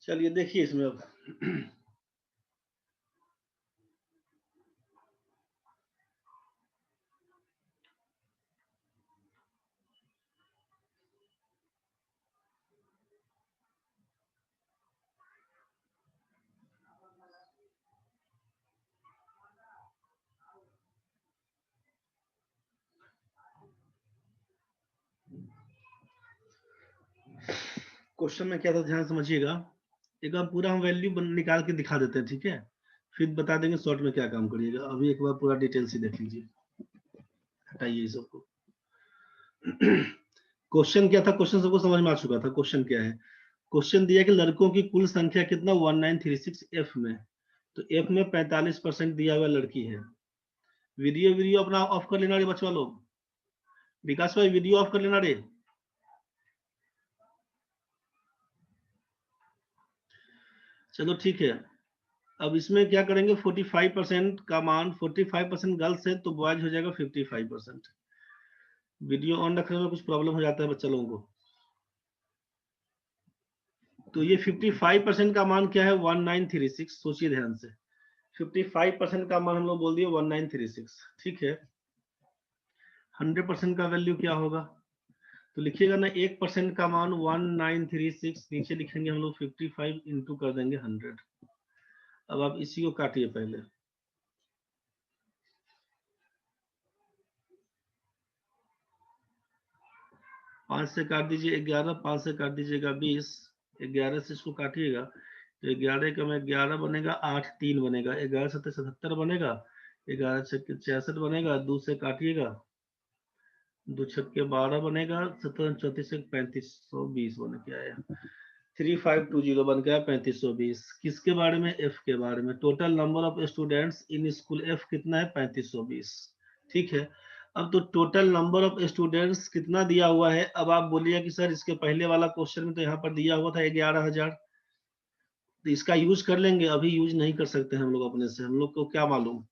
चलिए देखिए इसमें अब क्वेश्चन में क्या था, ध्यान समझिएगा। एक बार पूरा हम वैल्यू निकाल के दिखा देते हैं, ठीक है, फिर बता देंगे शॉर्ट में क्या काम करिएगा। अभी एक बार पूरा डिटेल से देख लीजिए, हटाइए ये सबको। क्वेश्चन क्या था, क्वेश्चन सबको समझ में आ चुका था। क्वेश्चन क्या है, क्वेश्चन दिया कि लड़कों की कुल संख्या कितना 1936 एफ में, तो एफ में 45% दिया हुआ लड़की है। वीडियो वीडियो अपना ऑफ कर लेना रे बच्चा लोग। विकास भाई वीडियो ऑफ कर लेना रे। चलो ठीक है। अब इसमें क्या करेंगे, 45% का मान, 45% गर्ल्स है तो बॉयज हो जाएगा 55%। वीडियो ऑन रखने में कुछ प्रॉब्लम हो जाता है बच्चा लोगों को। तो ये 55% का मान क्या है, 1936। सोचिए ध्यान से, 55% का मान हम लोग बोल दिए 1936, ठीक है। 100% का वैल्यू क्या होगा, तो लिखिएगा ना 1% का मान 1936, नीचे लिखेंगे हम लोग 55 इंटू कर देंगे 100। अब आप इसी को काटिए पहले। 5 से काट दीजिए 11, 5 से काट दीजिएगा 20, 11 से इसको काटिएगा तो 11 का में 11 बनेगा, 8 3 बनेगा, 11 7 77 बनेगा, 11 6 66 बनेगा, 2 से काटिएगा, 2 छक्के 12 बनेगा, 17 34 3520 बन के आया। 3520 बन गया 3520। किसके बारे में, एफ के बारे में। Total number of students in school F कितना है, 3520, ठीक है। अब तो टोटल नंबर ऑफ स्टूडेंट्स कितना दिया हुआ है। अब आप बोलिए कि सर इसके पहले वाला क्वेश्चन में तो यहाँ पर दिया हुआ था 11,000, तो इसका यूज कर लेंगे। अभी यूज नहीं कर सकते हम लोग अपने से, हम लोग को क्या मालूम,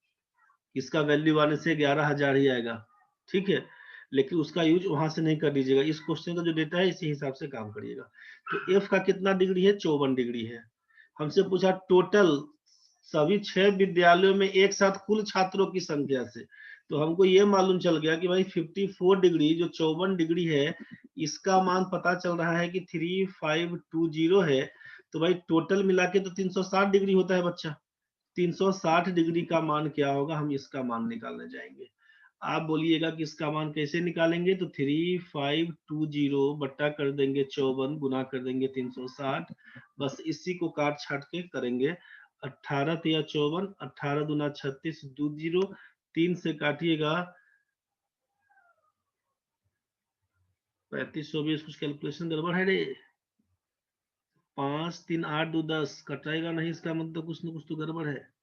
इसका वैल्यू आने से 11,000 ही आएगा, ठीक है। लेकिन उसका यूज वहां से नहीं कर दीजिएगा, इस क्वेश्चन का जो डेटा है इसी हिसाब से काम करिएगा। तो एफ का कितना डिग्री है, 54 डिग्री है। हमसे पूछा टोटल सभी 6 विद्यालयों में एक साथ कुल छात्रों की संख्या से, तो हमको ये मालूम चल गया कि भाई 54 डिग्री जो 54 डिग्री है, इसका मान पता चल रहा है कि 3520 है। तो भाई टोटल मिला के तो 360 डिग्री होता है बच्चा। 360 डिग्री का मान क्या होगा, हम इसका मान निकालने जाएंगे। आप बोलिएगा कि इसका मान कैसे निकालेंगे, तो 3520 बट्टा कर देंगे 54 गुना कर देंगे 360, बस इसी को काट छाट के करेंगे। 18 या 54, 18 दूना 36, 20 3 से काटिएगा 3520। कुछ कैलकुलेशन गड़बड़ है रे। 5 3 8 2 10 कटाएगा नहीं, इसका मतलब कुछ ना कुछ तो गड़बड़ है।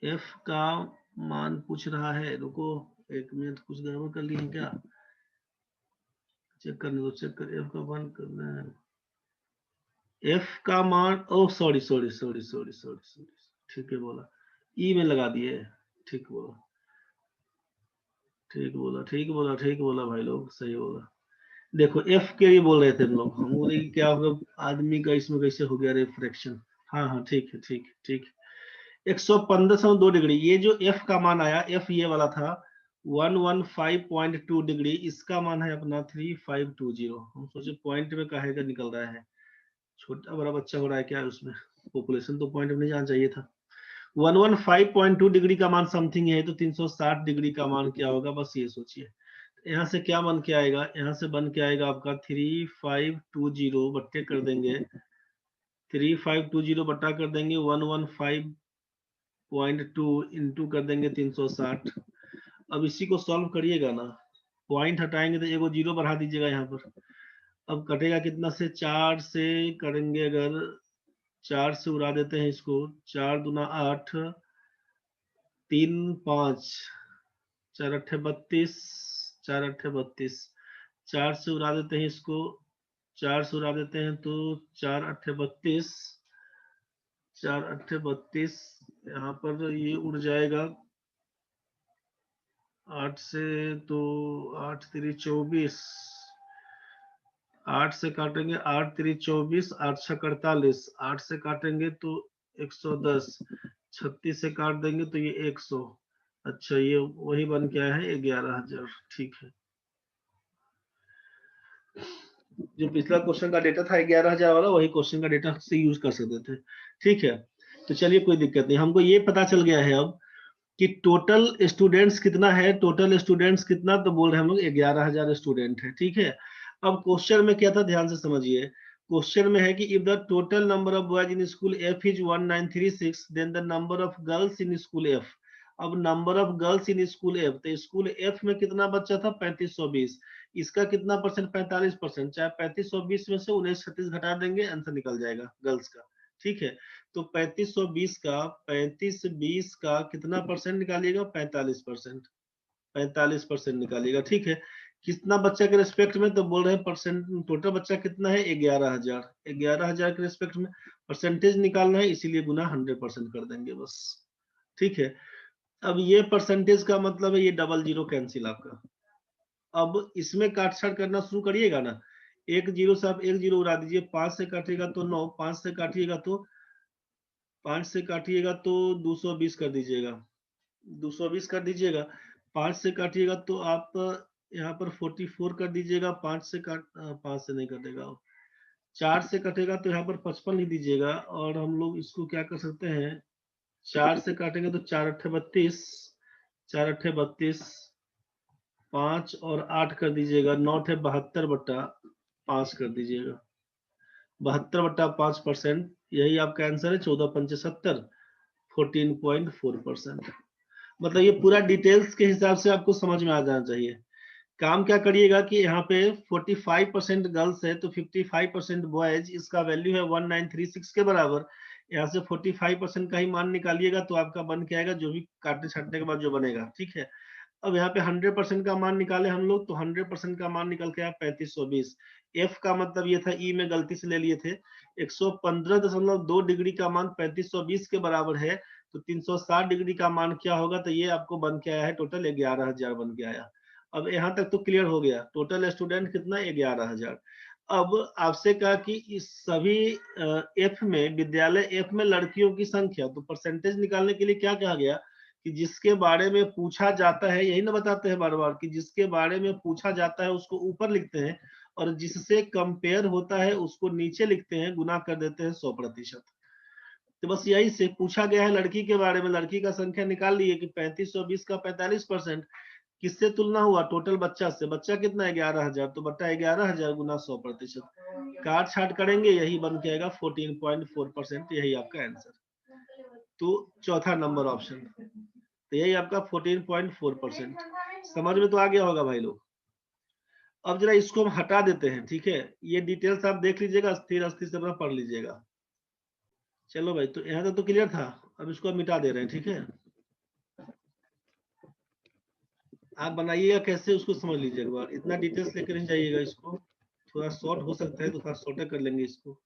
एफ का मान पूछ रहा है, रुको 1 मिनट, कुछ गड़बड़ कर ली है क्या, चेक करने दो, चेक कर। एफ का मान करना है, एफ का मान, oh sorry sorry sorry sorry sorry sorry, ठीक है बोला, ई में लगा दिए, ठीक बोला, ठीक बोला, ठीक बोला, ठीक बोला भाई लोग, सही बोला। देखो एफ के लिए बोल रहे थे हम लोग, हम बोले कि क्या होगा आदमी का, इसमें कैसे हो गया रिफ्रैक्शन। हाँ हाँ ठीक है, ठीक ठीक। 115.2 डिग्री, ये जो एफ का मान आया, एफ ये वाला था 115.2 डिग्री, इसका मान है अपना 3520। हम सोचे पॉइंट में काहे का निकल रहा है, छोटा बड़ा बच्चा हो रहा है क्या उसमें, पॉपुलेशन तो पॉइंट में नहीं जाना चाहिए था। 115.2 डिग्री का मान समथिंग है, तो 360 डिग्री का मान क्या होगा, बस ये सोचिए। यहाँ से क्या बन के आएगा, यहाँ से बन के आएगा आपका 3520 बट्टे कर देंगे, 3520 बट्टा कर देंगे 115.2 इंटू कर देंगे 360। अब इसी को सॉल्व करिएगा ना, पॉइंट हटाएंगे तो एगो जीरो बढ़ा दीजिएगा यहाँ पर। अब कटेगा कितना से, 4 से करेंगे अगर, 4 से उड़ा देते हैं इसको, 4 दूना 8, 3 5, 4 अट्ठे 32, 4 अट्ठे 32, 4 से उड़ा देते हैं इसको, 4 से उड़ा देते हैं तो 4 अट्ठे 32, 4 अट्ठे 32, यहाँ पर ये उड़ जाएगा 8 से तो 8 3 24, 8 से काटेंगे 8 3 24, 8 6 48, 8 से काटेंगे तो 110, 36 से काट देंगे तो ये 100। अच्छा ये वही बन के आया है 11,000। ठीक है, जो पिछला क्वेश्चन का डेटा था 11,000 वाला, वही क्वेश्चन का डेटा से यूज कर सकते थे। ठीक है, तो चलिए कोई दिक्कत नहीं, हमको ये पता चल गया है अब कि टोटल स्टूडेंट्स कितना है। टोटल स्टूडेंट्स कितना, तो बोल रहे हैं हम लोग 11,000 स्टूडेंट है। ठीक है, अब क्वेश्चन में क्या था ध्यान से समझिए। क्वेश्चन में है कि if the total number of boys in school F is 1936 then the number of girls in school F. अब number of girls in school F, तो स्कूल एफ में कितना बच्चा था 3520, इसका कितना परसेंट 45%, चाहे 3520 में से 1936 घटा देंगे आंसर निकल जाएगा गर्ल्स का। ठीक है, तो 3520 का 3520 का कितना परसेंट निकालिएगा 45%, 45% निकालिएगा। ठीक है, कितना बच्चा के रिस्पेक्ट में, तो बोल रहे हैं परसेंट, टोटल बच्चा कितना है 11,000, 11,000 के रिस्पेक्ट में परसेंटेज निकालना है, इसीलिए गुना 100% कर देंगे बस। ठीक है, अब ये परसेंटेज का मतलब है ये डबल जीरो कैंसिल आपका। अब इसमें काट छाट करना शुरू करिएगा ना, एक जीरो से आप एक जीरो उड़ा दीजिए, 5 से काटिएगा तो 9, 5 से काटिएगा तो 5 से काटिएगा तो 220 कर दीजिएगा, 220 कर दीजिएगा। 5 से काटिएगा तो आप यहाँ पर 44 कर दीजिएगा, 5 से काट 5 से नहीं कटेगा, 4 से कटेगा तो यहाँ पर 55 ही दीजिएगा। और हम लोग इसको क्या कर सकते हैं, 4 से काटेंगे तो 4 अट्ठे 32, 4 अट्ठे 32, 5 और 8 कर दीजिएगा, 9 अट्ठे 72 बट्टा 5 कर दीजिएगा, 72/5%, यही आपका आंसर है। 14 पंचे 70, 14.4%। मतलब ये पूरा डिटेल्स के हिसाब से आपको समझ में आ जाना चाहिए। काम क्या करिएगा कि यहाँ पे 45% गर्ल्स है तो 55% बॉयज, इसका वैल्यू है 1936 के बराबर। यहाँ से 45% का ही मान निकालिएगा तो आपका बन के आएगा जो भी काटने छाटने के बाद जो बनेगा। ठीक है, अब यहाँ पे 100% का मान निकाले हम लोग, तो 100% का मान निकल के आया 3520। एफ का मतलब ये था, ई में गलती से ले लिए थे। 115.2 डिग्री का मान 3520 के बराबर है, तो 360 डिग्री का मान क्या होगा, तो ये आपको बन के आया है टोटल 11,000 बन के आया। अब यहाँ तक तो क्लियर हो गया, टोटल स्टूडेंट कितना 11,000। अब आपसे कहा कि इस सभी एफ में, विद्यालय एफ में लड़कियों की संख्या, तो परसेंटेज निकालने के लिए क्या कहा गया कि जिसके बारे में पूछा जाता है, यही ना बताते हैं बार बार कि जिसके बारे में पूछा जाता है उसको ऊपर लिखते हैं, और जिससे कंपेयर होता है उसको नीचे लिखते हैं, गुना कर देते हैं 100%। तो बस यही से पूछा गया है लड़की के बारे में, लड़की का संख्या निकाल लिए कि 3520 का 45%, किससे तुलना हुआ टोटल बच्चा से, बच्चा कितना है 11,000, तो बट्टा 11,000 गुना 100%, काट छाट करेंगे यही बन के आएगा 14.4%, यही आपका आंसर। तो चौथा नंबर ऑप्शन, तो यही आपका 14.4%। समझ में तो आ गया होगा भाई लोग। अब जरा इसको हम हटा देते हैं। ठीक है, ये डिटेल्स आप देख लीजिएगा, स्थिर अस्थिर से अपना पढ़ लीजिएगा। चलो भाई, तो यहाँ तक तो क्लियर था, अब इसको हम मिटा दे रहे हैं। ठीक है, आप बनाइएगा कैसे उसको समझ लीजिए एक बार, इतना डिटेल्स लेकर नहीं जाइएगा इसको, थोड़ा शॉर्ट हो सकता है तो थोड़ा शॉर्टर कर लेंगे इसको।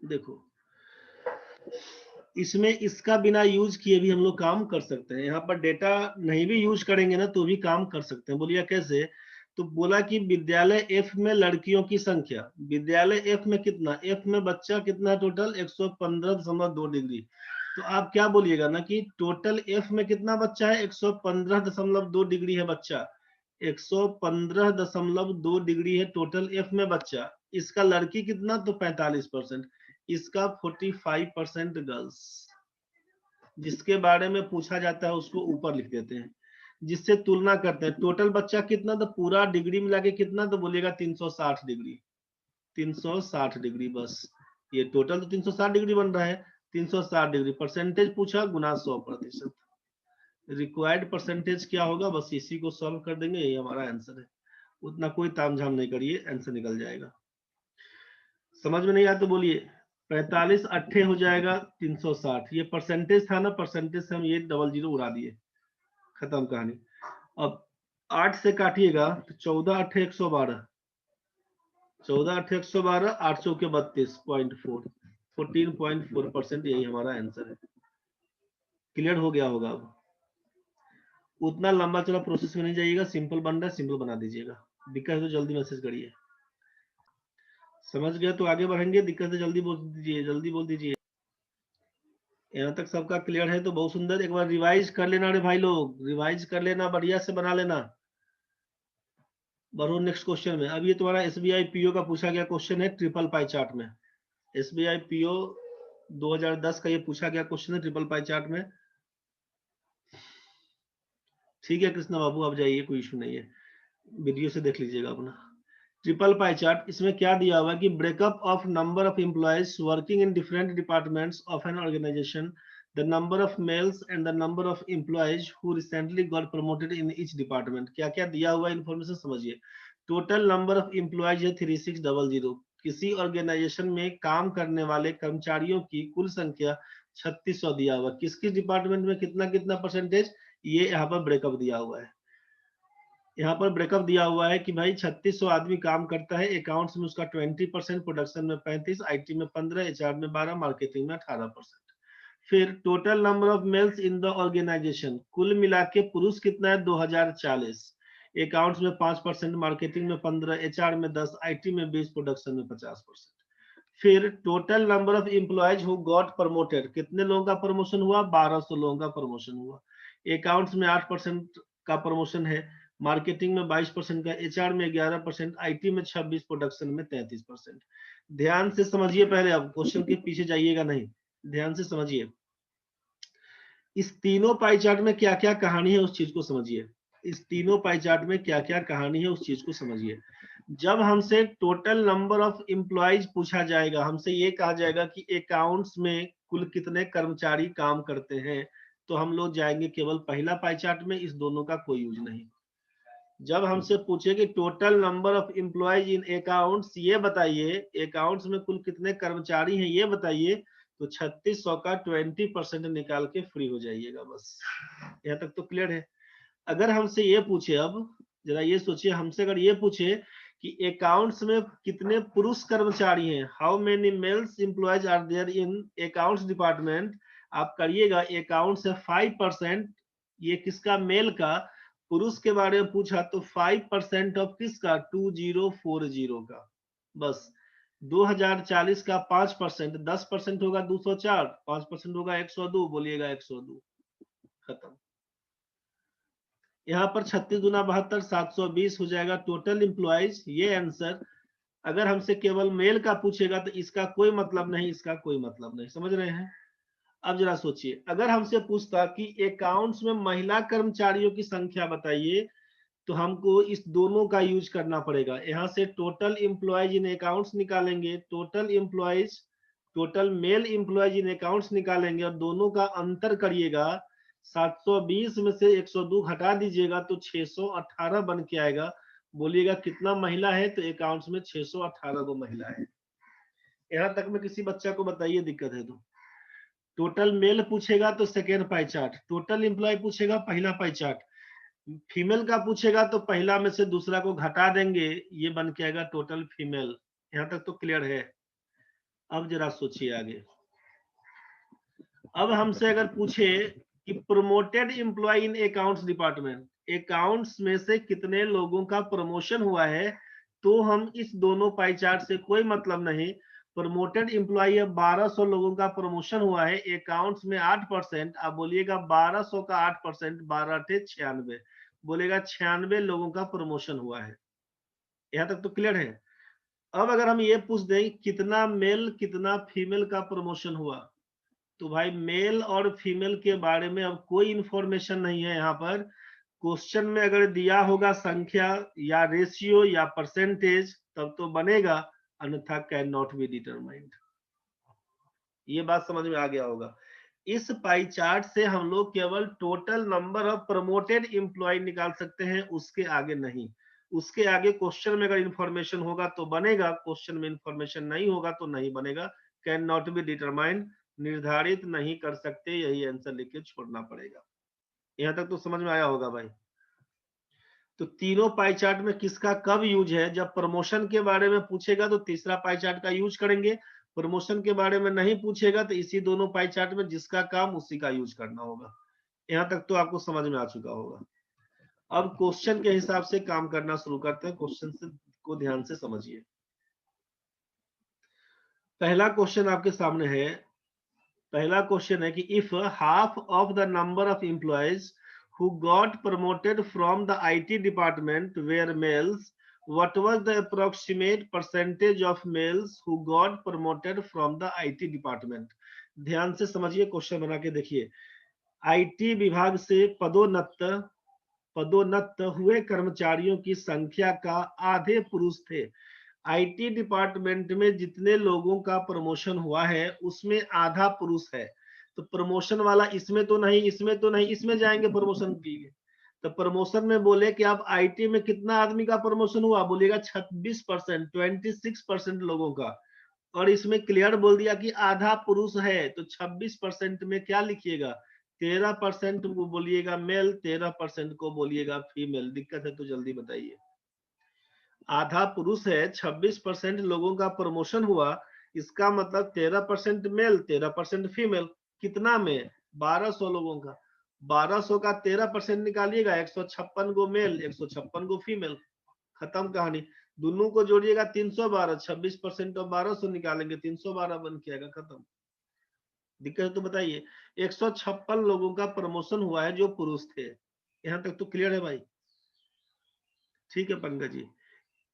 देखो, इसमें इसका बिना यूज किए भी हम लोग काम कर सकते हैं, यहाँ पर डेटा नहीं भी यूज करेंगे ना तो भी काम कर सकते हैं। बोलिए कैसे, तो बोला कि विद्यालय एफ में लड़कियों की संख्या, विद्यालय एफ में कितना, एफ में बच्चा कितना है टोटल 115.2 डिग्री। तो आप क्या बोलिएगा ना कि टोटल एफ में कितना बच्चा है 115.2 डिग्री है बच्चा, 115.2 डिग्री है टोटल एफ में बच्चा। इसका लड़की कितना, तो 45%, इसका 45% गर्ल्स। जिसके बारे में पूछा जाता है उसको ऊपर लिख देते हैं, जिससे तुलना करते हैं। टोटल बच्चा कितना, तो पूरा डिग्री मिला के कितना, तो बोलिएगा 360 डिग्री, 360 डिग्री बस। ये टोटल तो 360 डिग्री बन रहा है, 360 डिग्री। परसेंटेज पूछा गुना 100%, रिक्वायर्ड परसेंटेज क्या होगा, बस इसी को सॉल्व कर देंगे, यही हमारा आंसर है। उतना कोई तामझाम नहीं करिए, आंसर निकल जाएगा। समझ में नहीं आया तो बोलिए। 45 अट्ठे हो जाएगा 360, ये परसेंटेज था ना, परसेंटेज से हम ये डबल जीरो उड़ा दिए, खत्म कहानी। अब 8 से काटिएगा तो 14 अट्ठे 112, 14 अट्ठे 112, 8 चौके 32.4, 14.4%, यही हमारा आंसर है। क्लियर हो गया होगा। अब उतना लंबा चला प्रोसेस में नहीं जाइएगा, सिंपल बन रहा है सिंपल बना दीजिएगा, दिक्कत है तो जल्दी मैसेज करिए। समझ गया तो आगे बढ़ेंगे, दिक्कत है जल्दी बोल दीजिए, जल्दी बोल दीजिए। यहाँ तक सबका क्लियर है तो बहुत सुंदर। एक बार रिवाइज कर लेना रे भाई लोग, रिवाइज कर लेना, बढ़िया से बना लेना। बढ़ो नेक्स्ट क्वेश्चन में। अब ये तुम्हारा एसबीआई पीओ का पूछा गया क्वेश्चन है ट्रिपल पाई चार्ट में। एसबीआई पीओ 2010 का ये पूछा गया क्वेश्चन है ट्रिपल पाई चार्ट में। ठीक है कृष्णा बाबू, आप जाइए, कोई इशू नहीं है, वीडियो से देख लीजिएगा अपना। ट्रिपल पाई चार्ट, इसमें क्या दिया हुआ है कि breakup of number of employees working in different departments of an organisation, the number of males and the number of employees who recently got promoted in each department. क्या क्या दिया हुआ है इन्फॉर्मेशन समझिए। टोटल नंबर ऑफ एम्प्लॉयज है 3600। किसी organisation में काम करने वाले कर्मचारियों की कुल संख्या 3600 दिया हुआ। किस किस डिपार्टमेंट में कितना कितना परसेंटेज, ये यहाँ पर ब्रेकअप दिया हुआ है। यहाँ पर ब्रेकअप दिया हुआ है कि भाई 3600 आदमी काम करता है, अकाउंट्स में उसका 20%, प्रोडक्शन में 35, आईटी में 15, एचआर में 12, मार्केटिंग में 18%। फिर total number of males in the organisation, कुल मिला के पुरुष कितना है 2040, अकाउंट्स में 5%, मार्केटिंग में 15, एचआर में 10, आईटी में 20, प्रोडक्शन में 50%। फिर total number of employees who got promoted, कितने लोगों का प्रमोशन हुआ, 1200 लोगों का प्रमोशन हुआ। अकाउंट्स में 8% का प्रमोशन है, मार्केटिंग में 22% का, एचआर में 11%, आईटी में 26, प्रोडक्शन में 33%। ध्यान से समझिए पहले, अब क्वेश्चन के पीछे जाइएगा नहीं, ध्यान से समझिए। इस तीनों पाई चार्ट में क्या क्या कहानी है उस चीज को समझिए। इस तीनों पाई चार्ट में क्या क्या कहानी है उस चीज को समझिए। जब हमसे टोटल नंबर ऑफ एम्प्लॉयज पूछा जाएगा, हमसे ये कहा जाएगा कि अकाउंट्स में कुल कितने कर्मचारी काम करते हैं, तो हम लोग जाएंगे केवल पहला पाई चार्ट में, इस दोनों का कोई यूज नहीं। जब हमसे पूछे कि total number of employees in accounts, ये बताइए अकाउंट्स में कुल कितने कर्मचारी हैं ये बताइए, तो 3600 का 20% निकाल के फ्री हो जाइएगा बस। यहाँ तक तो क्लियर है। अगर हमसे ये पूछे, अब जरा ये सोचिए, हमसे अगर ये पूछे कि अकाउंट्स में कितने पुरुष कर्मचारी हैं, how many males employees are there in accounts department, आप करिएगा अकाउंट्स है 5%, ये किसका, मेल का। पुरुष के बारे में पूछा तो 5% ऑफ किसका, 2040 का। बस 2040 का 5%, 10% होगा 204, 5% होगा 102, बोलिएगा 102, खत्म। यहाँ पर 36 गुना 72, 720 हो जाएगा टोटल एम्प्लॉयज, ये आंसर। अगर हमसे केवल मेल का पूछेगा तो इसका कोई मतलब नहीं, इसका कोई मतलब नहीं, समझ रहे हैं। अब जरा सोचिए, अगर हमसे पूछता कि अकाउंट्स में महिला कर्मचारियों की संख्या बताइए, तो हमको इस दोनों का यूज करना पड़ेगा। यहाँ से टोटल एम्प्लॉयज इन अकाउंट्स निकालेंगे, total employees, total male employees इन अकाउंट्स निकालेंगे, और दोनों का अंतर करिएगा। 720 में से 102 घटा दीजिएगा तो 618 बन के आएगा। बोलिएगा कितना महिला है, तो अकाउंट्स में 618 गो महिला है। यहाँ तक में किसी बच्चा को बताइए दिक्कत है तो। टोटल मेल पूछेगा तो second pie chart, total employee पूछेगा पहला पाई चार्ट, फीमेल का पूछेगा तो पहला में से दूसरा को घटा देंगे, ये बन के आएगा टोटल फीमेल। यहाँ तक तो क्लियर है। अब जरा सोचिए आगे। अब हमसे अगर पूछे कि promoted employee in accounts department, accounts में से कितने लोगों का प्रमोशन हुआ है, तो हम इस दोनों पाई चार्ट से कोई मतलब नहीं। प्रमोटेड एम्प्लॉय 1200 लोगों का प्रमोशन हुआ है, अकाउंट्स में 8%, आप बोलिएगा 1200 का 8%, 12 × 96, बोलेगा 96 लोगों का प्रमोशन हुआ है। यहाँ तक तो क्लियर है। अब अगर हम ये पूछ दें कितना मेल कितना फीमेल का प्रमोशन हुआ, तो भाई मेल और फीमेल के बारे में अब कोई इंफॉर्मेशन नहीं है। यहाँ पर क्वेश्चन में अगर दिया होगा संख्या या रेशियो या परसेंटेज तब तो बनेगा, अन्यथा कैन नॉट बी डिटरमाइंड। ये बात समझ में आ गया होगा। इस पाई चार्ट से हम लोग केवल total number of promoted employee निकाल सकते हैं, उसके आगे नहीं। उसके आगे क्वेश्चन में अगर इंफॉर्मेशन होगा तो बनेगा, क्वेश्चन में इंफॉर्मेशन नहीं होगा तो नहीं बनेगा। कैन नॉट बी डिटरमाइंड, निर्धारित नहीं कर सकते, यही आंसर लिख के छोड़ना पड़ेगा। यहाँ तक तो समझ में आया होगा भाई। तो तीनों पाई चार्ट में किसका कब यूज है, जब प्रमोशन के बारे में पूछेगा तो तीसरा पाई चार्ट का यूज करेंगे, प्रमोशन के बारे में नहीं पूछेगा तो इसी दोनों पाई चार्ट में जिसका काम उसी का यूज करना होगा। यहाँ तक तो आपको समझ में आ चुका होगा। अब क्वेश्चन के हिसाब से काम करना शुरू करते हैं। क्वेश्चन से को ध्यान से समझिए। पहला क्वेश्चन आपके सामने है। पहला क्वेश्चन है कि if half of the number of employees who got promoted from the IT department were males, what was the approximate percentage of males who got promoted from the IT department? ध्यान से समझिए, question बना के देखिए। IT विभाग से पदोन्नत हुए कर्मचारियों की संख्या का आधे पुरुष थे। आईटी डिपार्टमेंट में जितने लोगों का प्रमोशन हुआ है उसमें आधा पुरुष है। तो प्रमोशन वाला इसमें तो नहीं, इसमें तो नहीं, इसमें जाएंगे प्रमोशन के लिए। तो प्रमोशन में बोले कि आप आईटी में कितना आदमी का प्रमोशन हुआ, बोलेगा 26%, 26% लोगों का। और इसमें क्लियर बोल दिया कि आधा पुरुष है, तो 26% में क्या लिखिएगा, 13% को बोलिएगा मेल, 13% को बोलिएगा फीमेल। दिक्कत है तो जल्दी बताइए। आधा पुरुष है, 26% लोगों का प्रमोशन हुआ, इसका मतलब 13% मेल, 13% फीमेल। कितना में, 1200 लोगों का। 1200 का 13% निकालिएगा, 156 को मेल, 156 को फीमेल। खत्म कहानी। दोनों को जोड़िएगा 312, 26% और 1200 निकालेंगे 312 बन के आएगा। खत्म। दिक्कत है तो बताइए। 156 लोगों का प्रमोशन हुआ है जो पुरुष थे। यहां तक तो क्लियर है भाई? ठीक है पंकज जी।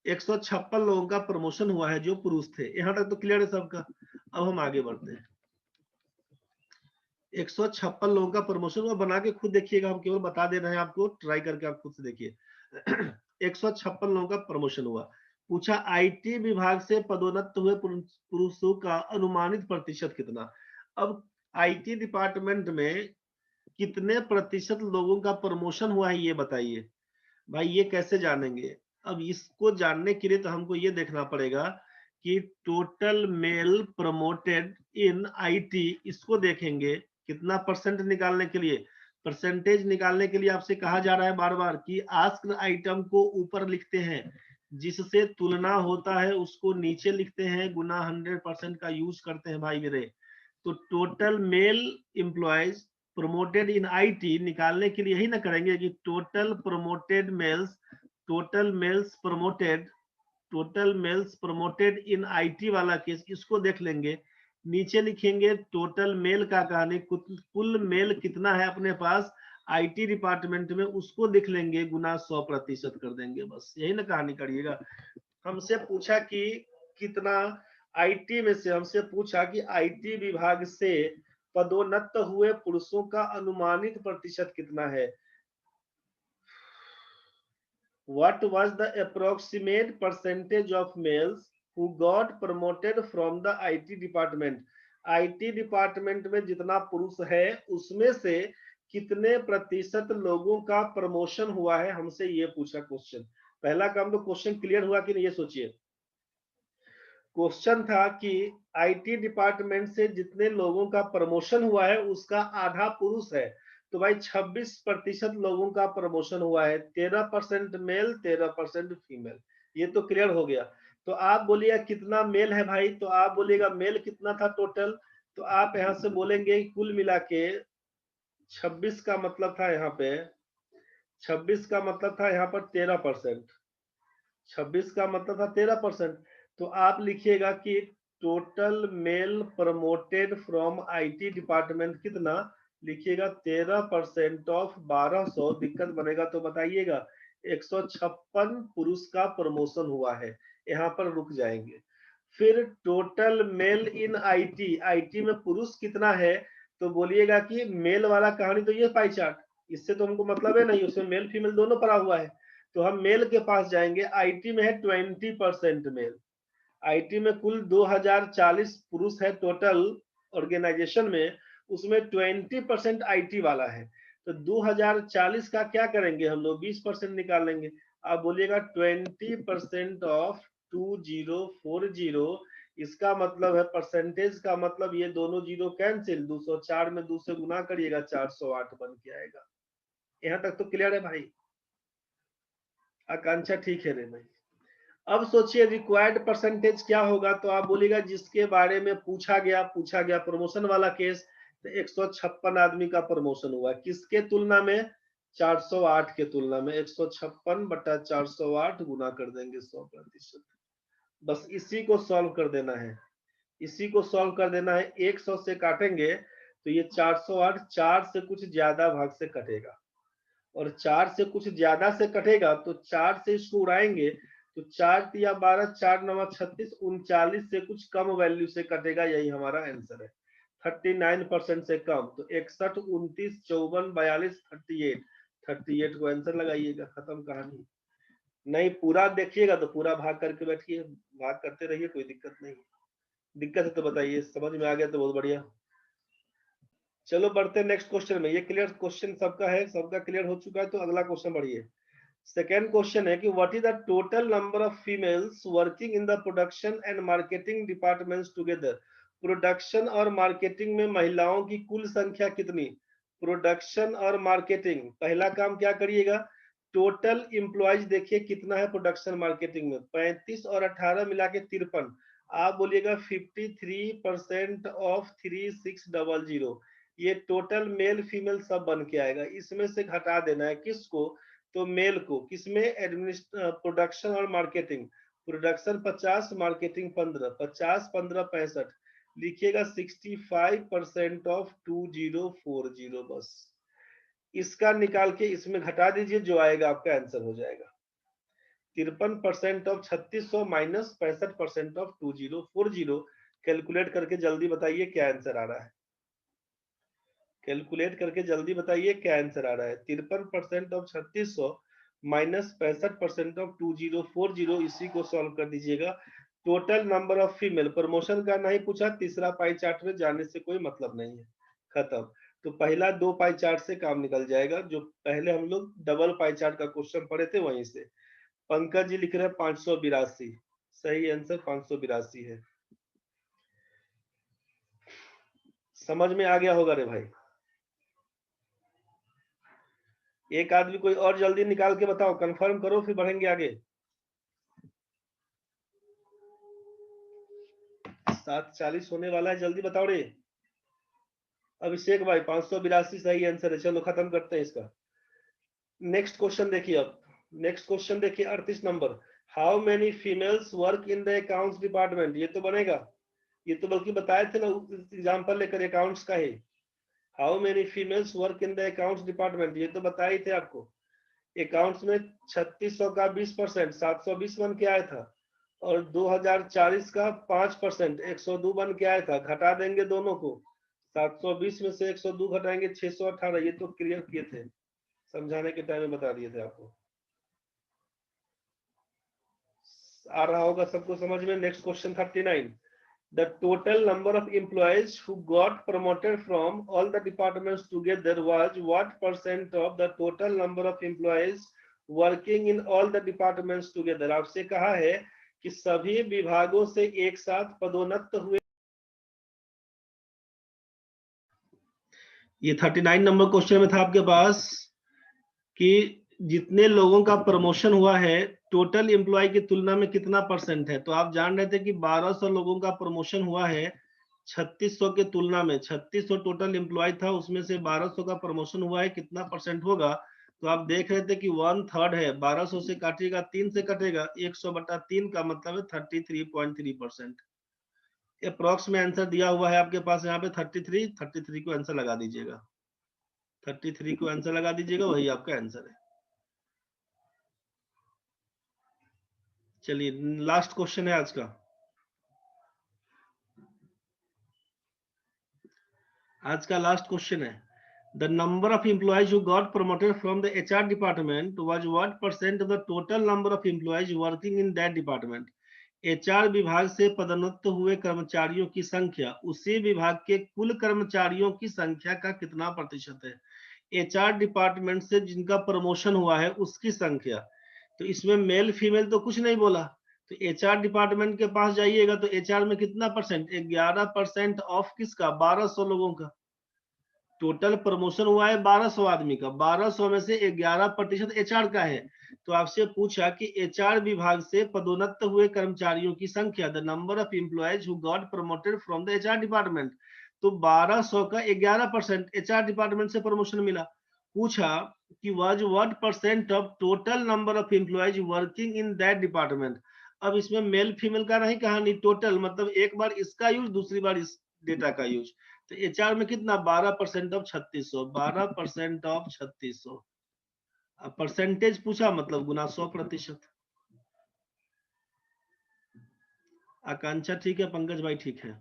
156 लोगों का प्रमोशन हुआ है जो पुरुष थे। यहां तक तो क्लियर है सबका? अब हम आगे बढ़ते हैं। 156 लोगों का प्रमोशन हुआ, बना के खुद देखिएगा, हम केवल बता दे रहे हैं आपको, ट्राई करके आप खुद से देखिए। 156 लोगों का प्रमोशन हुआ। पूछा आईटी विभाग से पदोन्नत हुए पुरुषों का अनुमानित प्रतिशत कितना। अब आईटी डिपार्टमेंट में कितने प्रतिशत लोगों का प्रमोशन हुआ है ये बताइए। भाई ये कैसे जानेंगे? अब इसको जानने के लिए तो हमको ये देखना पड़ेगा कि total male promoted in IT, इसको देखेंगे कितना परसेंट निकालने के लिए। परसेंटेज निकालने के लिए आपसे कहा जा रहा है बार बार कि आस्क्ड आइटम को ऊपर लिखते हैं, जिससे तुलना होता है उसको नीचे लिखते हैं, गुना 100% का यूज करते हैं भाई मेरे। तो total male employees promoted in IT निकालने के लिए यही ना करेंगे कि total promoted males, total males promoted in IT वाला केस, इसको देख लेंगे। नीचे लिखेंगे टोटल मेल का कहानी, कुल मेल कितना है अपने पास आईटी डिपार्टमेंट में, उसको देख लेंगे, गुना 100% कर देंगे। बस यही ना कहानी करिएगा। हमसे पूछा कि कितना आईटी में से, हमसे पूछा कि आईटी विभाग से पदोन्नत हुए पुरुषों का अनुमानित प्रतिशत कितना है। What was the approximate percentage of males who got promoted from the IT department? IT department में जितना पुरुष है उसमें से कितने प्रतिशत लोगों का प्रमोशन हुआ है, हमसे ये पूछा क्वेश्चन। पहला काम तो क्वेश्चन क्लियर हुआ कि नहीं ये सोचिए। क्वेश्चन था कि आईटी डिपार्टमेंट से जितने लोगों का प्रमोशन हुआ है उसका आधा पुरुष है। तो भाई 26% लोगों का प्रमोशन हुआ है, 13% मेल, 13% फीमेल। ये तो क्लियर हो गया। तो आप बोलिएगा कितना मेल है भाई, तो आप बोलिएगा मेल कितना था टोटल। तो आप यहां से बोलेंगे कुल मिला के 26 का मतलब था यहाँ पे, 26 का मतलब था यहाँ पर 13%, 26 का मतलब था 13%। तो आप लिखिएगा कि total male promoted from IT department कितना, लिखिएगा 13% ऑफ 1200। दिक्कत बनेगा तो बताइएगा। 156 पुरुष का प्रमोशन हुआ है, यहाँ पर रुक जाएंगे। फिर total male in IT, IT में पुरुष कितना है, तो बोलिएगा कि मेल वाला कहानी तो ये पाई चार्ट, इससे तो हमको मतलब है नहीं, उसमें मेल फीमेल दोनों पड़ा हुआ है। तो हम मेल के पास जाएंगे। आईटी में है 20% मेल। आईटी में कुल 2040 पुरुष है टोटल ऑर्गेनाइजेशन में, उसमें 20% आईटी वाला है। तो 2040 का क्या करेंगे हम लोग, 20% निकालेंगे। आप बोलिएगा 20% ऑफ 2040, इसका मतलब है परसेंटेज का मतलब ये दोनों जीरो कैंसिल, 204 में 2 से गुना करिएगा, 408 बन के आएगा। यहाँ तक तो क्लियर है भाई? आकांक्षा ठीक है रे भाई? अब सोचिए रिक्वायर्ड परसेंटेज क्या होगा, तो आप बोलिएगा जिसके बारे में पूछा गया प्रमोशन वाला केस, तो 156 आदमी का प्रमोशन हुआ, किसके तुलना में, 408 के तुलना में। 156 बटा 408 गुना कर देंगे 100%। बस इसी को सॉल्व कर देना है, इसी को सॉल्व कर देना है। 100 से काटेंगे तो ये 408 4 से कुछ ज्यादा भाग से कटेगा, और 4 से कुछ ज्यादा से कटेगा तो 4 से इसको उड़ाएंगे तो 4 तिया 12, 4 9 36, 39 से कुछ कम वैल्यू से कटेगा। यही हमारा आंसर है, 39% से कम। तो 61, 29, 54, 42, 38 को आंसर लगाइएगा, खत्म कहानी। नहीं पूरा देखिएगा तो पूरा भाग करके बैठिए, भाग करते रहिए, कोई दिक्कत नहीं। दिक्कत है तो बताइए, समझ में आ गया तो बहुत बढ़िया। चलो बढ़ते हैं नेक्स्ट क्वेश्चन में। ये क्लियर क्वेश्चन सबका है, सबका क्लियर हो चुका है, तो अगला क्वेश्चन बढ़िए। सेकेंड क्वेश्चन है कि what is the total number of females working in the production and marketing departments together. Production और मार्केटिंग में महिलाओं की कुल संख्या कितनी। प्रोडक्शन और मार्केटिंग, पहला काम क्या करिएगा, टोटल एम्प्लॉयज देखिए कितना है प्रोडक्शन मार्केटिंग में, 35 और 18 मिला के 53। आप बोलिएगा 53% ऑफ 3600। ये टोटल मेल फीमेल सब बन के आएगा। इसमें से घटा देना है किसको, तो मेल को। किसमें, प्रोडक्शन और मार्केटिंग। प्रोडक्शन 50, मार्केटिंग 15, 50 15 65, लिखिएगा 65% ऑफ 2040। बस इसका निकाल के इसमें घटा दीजिए, जो आएगा आपका आंसर हो जाएगा। 53% ऑफ 3600 माइनस 65% ऑफ 2040। कैलकुलेट करके जल्दी बताइए क्या आंसर आ रहा है, कैलकुलेट करके जल्दी बताइए क्या आंसर आ रहा है। 53% ऑफ 3600 माइनस 65% ऑफ 2040, इसी को सॉल्व कर दीजिएगा। Total number of female, promotion का नहीं पूछा, तीसरा पाई चार्ट में जाने से कोई मतलब नहीं है, खत्म। तो पहला 2 पाई चार्ट से काम निकल जाएगा, जो पहले हम लोग डबल पाई चार्ट का क्वेश्चन पढ़े थे वहीं से। पंकज जी लिख रहे हैं 582, सही आंसर 582 है। समझ में आ गया होगा रे भाई। एक आदमी कोई और जल्दी निकाल के बताओ, कंफर्म करो, फिर बढ़ेंगे आगे। 7:40 होने वाला है, जल्दी बताओ रे। अभिषेक भाई 582 सही आंसर है। चलो खत्म करते हैं इसका। नेक्स्ट क्वेश्चन देखिए, अब नेक्स्ट क्वेश्चन देखिए 38 number. How many females work in the accounts department. ये तो बनेगा, ये तो बल्कि बताए थे ना एग्जाम्पल लेकर अकाउंट्स का ही। How many females work in the accounts department, ये तो बताए थे आपको। अकाउंट्स में 3600 का 20%, 720 बन के आया था, और 2040 का 5%, 102 बन के आया था। घटा देंगे दोनों को, 720 में से 102 घटाएंगे 618। ये तो क्लियर किए थे, समझाने के टाइम में बता दिए थे आपको। आ रहा होगा सबको समझ में। Next question 39। The total number of employees who got promoted from all the departments together was what percent of the total number of employees working in all the departments together। आपसे कहा है कि सभी विभागों से एक साथ पदोन्नत हुए। ये 39 नंबर क्वेश्चन में था आपके पास कि जितने लोगों का प्रमोशन हुआ है टोटल एम्प्लॉय की तुलना में कितना परसेंट है। तो आप जान रहे थे कि 1200 लोगों का प्रमोशन हुआ है 3600 के तुलना में। 3600 टोटल एम्प्लॉय था, उसमें से 1200 का प्रमोशन हुआ है, कितना परसेंट होगा। तो आप देख रहे थे कि 1/3 है, 1200 से काटिएगा 3 से कटेगा, 100/3 का मतलब है 33.3%। अप्रोक्स में आंसर दिया हुआ है आपके पास यहाँ पे 33 को आंसर लगा दीजिएगा, 33 को आंसर लगा दीजिएगा, वही आपका आंसर है। चलिए लास्ट क्वेश्चन है आज का। आज का लास्ट क्वेश्चन है, the number of employees who got promoted from the HR department was what percent of the total number of employees working in that department. HR विभाग से पदोन्नत हुए कर्मचारियों की संख्या उसी विभाग के कुल कर्मचारियों की संख्या का कितना प्रतिशत है। एचआर डिपार्टमेंट से जिनका प्रमोशन हुआ है उसकी संख्या। तो इसमें मेल फीमेल तो कुछ नहीं बोला, तो एचआर डिपार्टमेंट के पास जाइएगा तो एचआर में कितना परसेंट, 11% ऑफ किसका, 1200 लोगों का। टोटल प्रमोशन हुआ है 1200 आदमी का, 1200 में से 11% एचआर का है। तो आपसे पूछा कि एचआर विभाग से पदोन्नत हुए कर्मचारियों की संख्या, the number of employees who got promoted from the HR department. तो 1200 का 11% एचआर डिपार्टमेंट से प्रमोशन मिला। पूछा कि was what percent of total number of employees working in that department. अब इसमें मेल फीमेल का नहीं कहानी, टोटल मतलब एक बार इसका यूज, दूसरी बार इस डेटा का यूज। तो एचआर में कितना, 12% ऑफ 3600, 12% ऑफ 3600। परसेंटेज पूछा मतलब गुना 100%। आकांक्षा ठीक है, पंकज भाई ठीक है।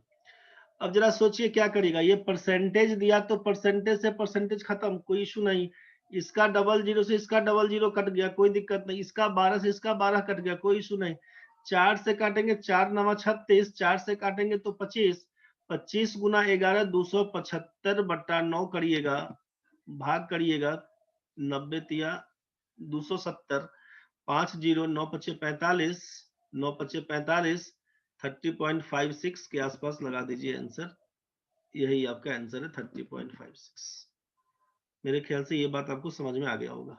अब जरा सोचिए क्या करेगा, ये परसेंटेज दिया तो परसेंटेज से परसेंटेज खत्म, कोई इशू नहीं। इसका डबल जीरो से इसका डबल जीरो कट गया, कोई दिक्कत नहीं। इसका 12 से इसका 12 कट गया, कोई इशू नहीं। 4 से काटेंगे, 4 9 36, 4 से काटेंगे तो 25, 25 गुना 11 275 बट्टा 9 करिएगा, भाग करिएगा 90 तिया 270, 5 0 9 पचे 45, 9 पचे 45, 30.56 के आसपास लगा दीजिए आंसर। यही आपका आंसर है 30.56। मेरे ख्याल से ये बात आपको समझ में आ गया होगा।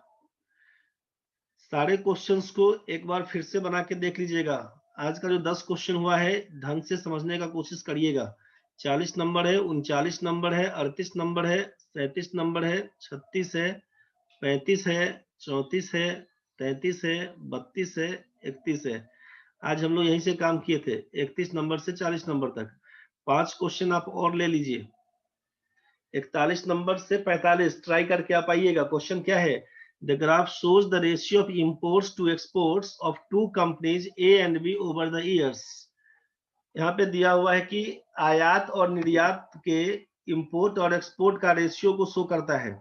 सारे क्वेश्चंस को एक बार फिर से बना के देख लीजिएगा। आज का जो 10 क्वेश्चन हुआ है ढंग से समझने का कोशिश करिएगा। 40 नंबर है, 39 नंबर है, 38 नंबर है, 37 नंबर है, 36 है, 35 है, 34 है, 33 है, 32 है, 31 है। आज हम लोग यहीं से काम किए थे 31 नंबर से 40 नंबर तक। 5 क्वेश्चन आप और ले लीजिए। 41 नंबर से 45 ट्राई करके आप आइएगा। क्वेश्चन क्या है, the graph shows the ratio of imports to exports of two companies A and B over the years. यहाँ पे दिया हुआ है कि आयात और निर्यात के इंपोर्ट और एक्सपोर्ट का रेशियो को शो करता है।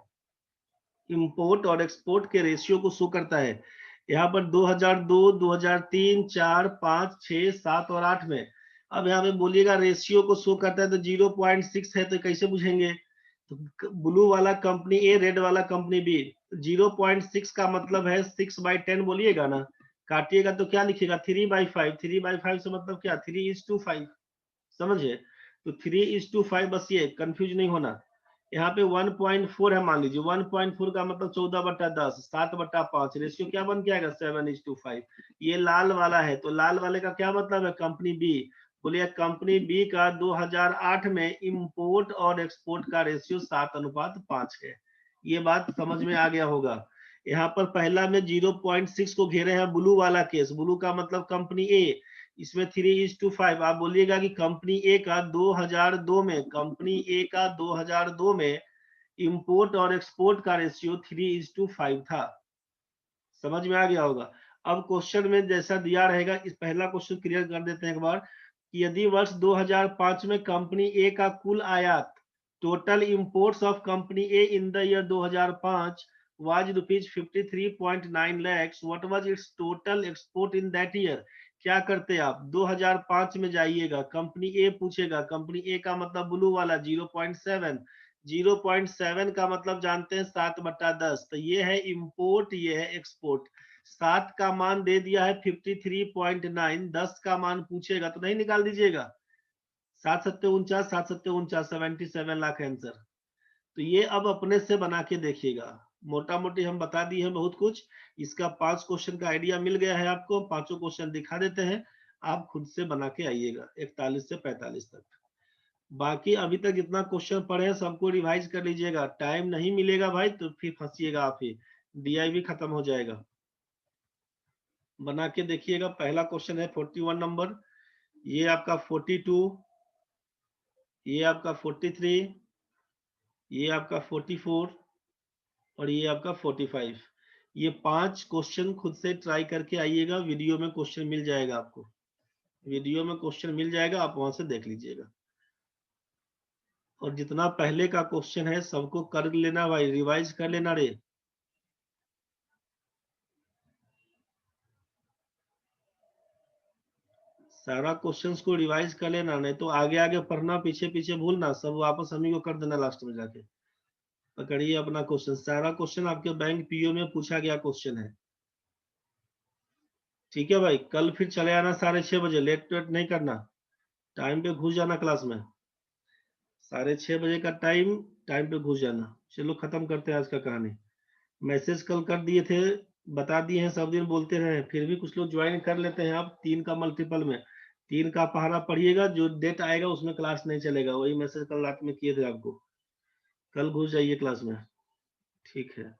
इंपोर्ट और एक्सपोर्ट के रेशियो को शो करता है। यहाँ पर 2002, 2003, 4, 5, 6, 7 और 8 में। अब यहाँ पे बोलिएगा रेशियो को शो करता है तो 0.6 है, तो कैसे बुझेंगे। तो ब्लू वाला कंपनी ए, रेड वाला कंपनी बी। 0.6 का मतलब है 6/10 बोलिएगा ना, काटिएगा तो क्या लिखिएगा 3/5। 3/5 से मतलब क्या 3:5, समझे। तो 3:5, बस ये कंफ्यूज नहीं होना। यहाँ पे 1.4 है, मान लीजिए 1.4 का मतलब 14/10, 7/5, रेशियो क्या बन के आएगा 7:5। ये लाल वाला है, तो लाल वाले का क्या मतलब है कंपनी बी। बोलिए कंपनी बी का 2008 में इंपोर्ट और एक्सपोर्ट का रेशियो 7:5 है। ये बात समझ में आ गया होगा। यहाँ पर पहला में 0.6 को घेरे हैं, ब्लू वाला केस, ब्लू का मतलब कंपनी ए, इसमें 3:5। आप बोलिएगा कि कंपनी ए का 2002 में, कंपनी ए का 2002 में इंपोर्ट और एक्सपोर्ट का रेशियो 3:5 था। समझ में आ गया होगा। अब क्वेश्चन में जैसा दिया रहेगा, इस पहला क्वेश्चन क्लियर कर देते हैं एक बार कि यदि वर्ष 2005 में कंपनी ए का कुल आयात, total imports of company A in the year 2005 was rupees 53.9 lakhs, what was its total export in that year। क्या करते आप 2005 में जाइएगा, कंपनी ए पूछेगा, कंपनी ए का मतलब ब्लू वाला 0.7, 0.7 का मतलब जानते हैं 7/10। तो ये है इंपोर्ट, ये है एक्सपोर्ट। 7 का मान दे दिया है 53.9, 10 का मान पूछेगा तो नहीं निकाल दीजिएगा। 7 7 49, 7 7 49, 77 लाख आंसर। तो ये अब अपने से बना के देखिएगा। मोटा मोटी हम बता दिए हैं बहुत कुछ। इसका 5 क्वेश्चन का आइडिया मिल गया है आपको। 5 क्वेश्चन दिखा देते हैं, आप खुद से बना के आइएगा 41 से 45 तक। बाकी अभी तक जितना क्वेश्चन पढ़े हैं सबको रिवाइज कर लीजिएगा। टाइम नहीं मिलेगा भाई तो फिर फंसिएगा आप ही, डीआईवी खत्म हो जाएगा। बना के देखिएगा। पहला क्वेश्चन है 41 नंबर, ये आपका 42, ये आपका 43, ये आपका 44 और ये आपका 45। ये 5 क्वेश्चन खुद से ट्राई करके आइएगा। वीडियो में क्वेश्चन मिल जाएगा आपको, वीडियो में क्वेश्चन मिल जाएगा, आप वहां से देख लीजिएगा। और जितना पहले का क्वेश्चन है सबको कर लेना भाई, रिवाइज कर लेना रे। सारा क्वेश्चंस को रिवाइज कर लेना, नहीं तो आगे आगे पढ़ना, पीछे पीछे भूलना, सब वापस हम ही को कर देना लास्ट में जाके। पकड़िए अपना क्वेश्चन, सारा क्वेश्चन आपके बैंक पीओ में पूछा गया क्वेश्चन है। ठीक है भाई, कल फिर चले आना 6:30 बजे, लेट वेट नहीं करना, टाइम पे घुस जाना क्लास में। 6:30 बजे का टाइम पे घुस जाना। चलो खत्म करते हैं आज का कहानी। मैसेज कल कर दिए थे बता दिए हैं, सब दिन बोलते रहे, फिर भी कुछ लोग ज्वाइन कर लेते हैं। अब 3 का मल्टीपल में 3 का पहाड़ा पढ़िएगा, जो डेट आएगा उसमें क्लास नहीं चलेगा। वही मैसेज कल रात में किए थे आपको, कल घुस जाइए क्लास में। ठीक है।